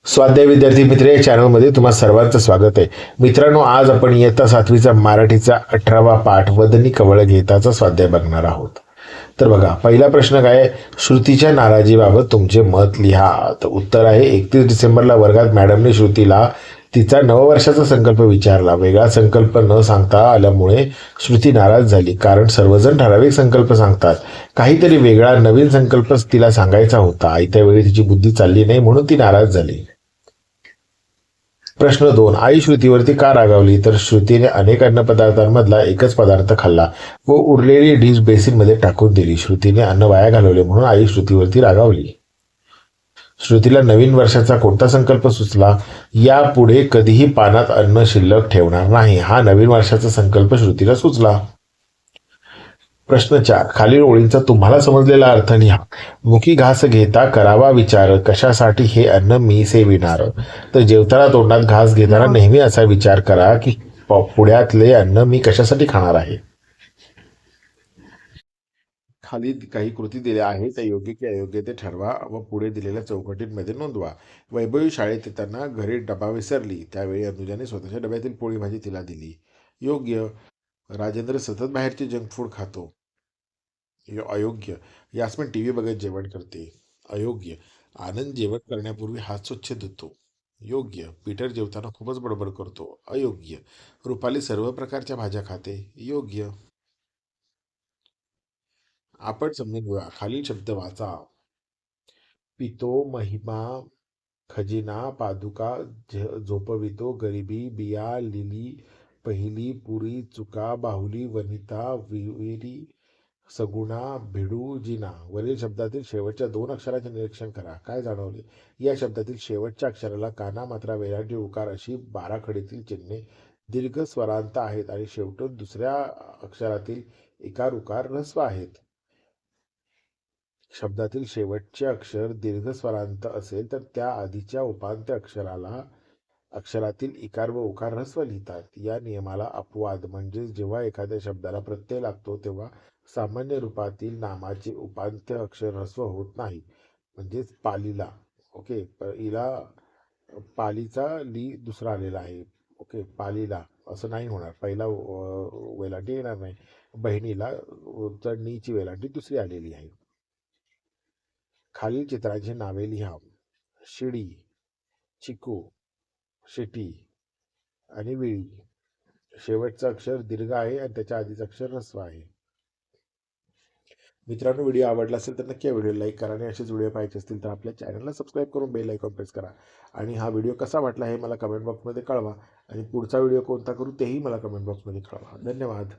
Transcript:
स्वाध्याय विद्यार्थी मित्र या चॅनलमध्ये तुम्हा सर्वांचं स्वागत आहे. मित्रांनो, आज आपण इयत्ता 7वीचा मराठीचा 18वा पाठ वदनी कवळ घेताचा स्वाध्याय बघणार आहोत. तर बघा, पहिला प्रश्न काय आहे? श्रुतीच्या नाराजीबाबत तुमचे मत लिहा. तर उत्तर आहे 31 डिसेंबरला वर्गात मॅडमने श्रुतीला तिचा नववर्षाचा संकल्प विचारला. वेगळा संकल्प न सांगता आल्यामुळे श्रुती नाराज झाली, कारण सर्वजण ठराविक संकल्प सांगतात. काहीतरी वेगळा नवीन संकल्प तिला सांगायचा होता. आयत्या वेळी तिची बुद्धी चालली नाही म्हणून ती नाराज झाली. प्रश्न 2. आई श्रुतीवरती का रागावली? तर श्रुतीने अनेक अन्नपदार्थांमधला एकच पदार्थ खाल्ला व उरलेली डिश बेसिनमध्ये टाकून दिली. श्रुतीने अन्न वाया घालवले म्हणून आई श्रुतीवरती रागावली. श्रुतीला नवीन वर्षाचा कोणता संकल्प सुचला? यापुढे कधीही पानात अन्न शिल्लक ठेवणार नाही, हा नवीन वर्षाचा संकल्प श्रुतीला सुचला. प्रश्न 4. खालील ओळींचा तुम्हाला समजलेला अर्थ लिहा. मुखी घास घेता करावा विचार, कशासाठी हे अन्न मी सेविणार. तर जेवताना तोंडात घास घेताना नेहमी असा विचार करा की पुढ्यातले अन्न मी कशासाठी खाणार आहे. खाली काही कृती दिल्या आहेत, त्या योग्य की अयोग्य ते ठरवा व पुढे दिलेल्या चौकटींमध्ये नोंदवा. वैभवी शाळेत येताना घरी डबा विसरली, त्यावेळी अनुजाने स्वतःच्या डब्यातील पोळी भाजी तिला दिली. योग्य. राजेंद्र सतत बाहेरचे जंक फूड खातो. अयोग्य. यास्मिन टीव्ही बघत जेवण करते. अयोग्य. आनंद जेवण करण्यापूर्वी हात स्वच्छ धुतो. योग्य. पीटर जेवताना खूपच बडबड करतो. अयोग्य. रुपाली सर्व प्रकारच्या भाज्या खाते. योग्य. आपण समजून घेऊया. खालील शब्द वाचा. पितो, महिमा, खजिना, पादुका, झोपवितो, गरिबी, बिया, लिली, पहिली, पुरी, चुका, बाहुली, वनिता, विहिरी, सगुणा, भिडू, जिना. वरील शब्दातील शेवटच्या 2 अक्षराचे निरीक्षण करा. काय जाणवले? या शब्दातील शेवटच्या अक्षराला काना, मात्रा, वेलांटी, उकार अशी 12 खडीतील चिन्हे दीर्घ स्वरांत आहेत आणि शेवटून दुसऱ्या अक्षरातील इकार, उकार, ऱ्हस्व आहेत. शब्दातील शेवटचे अक्षर दीर्घ स्वरांत असेल तर त्या आधीच्या उपांत्य अक्षरातील इकार व उकार ऱ्हस्व लिहितात. या नियमाला अपवाद म्हणजे जेव्हा एखाद्या शब्दाला प्रत्यय लागतो तेव्हा सामान्य रूपातील नामाचे उपांत्य अक्षर ऱ्हस्व होत नाही. म्हणजेच पालीला, ओके, इला पालीचा ली दुसरा आलेला आहे. ओके, पालीला असं नाही होणार. पहिला वेलांटी येणार नाही. बहिणीला नीची वेलांटी दुसरी आलेली आहे. खालील चित्रांची नावे लिहा. शिडी, चिकू, शिटी आणि विळी. शेवटचं अक्षर दीर्घ आहे आणि त्याच्या आधीचं अक्षर ऱ्हस्व आहे. मित्रांनो, व्हिडिओ आवडला असेल तर नक्की व्हिडिओ लाईक करा आणि असेच व्हिडिओ पाहायचे असतील तर आपल्या चॅनलला सबस्क्राईब करून बेल आयकॉन प्रेस करा. आणि हा व्हिडिओ कसा वाटला हे मला कमेंट बॉक्समध्ये कळवा आणि पुढचा व्हिडिओ कोणता करू तेही मला कमेंट बॉक्समध्ये कळवा. धन्यवाद.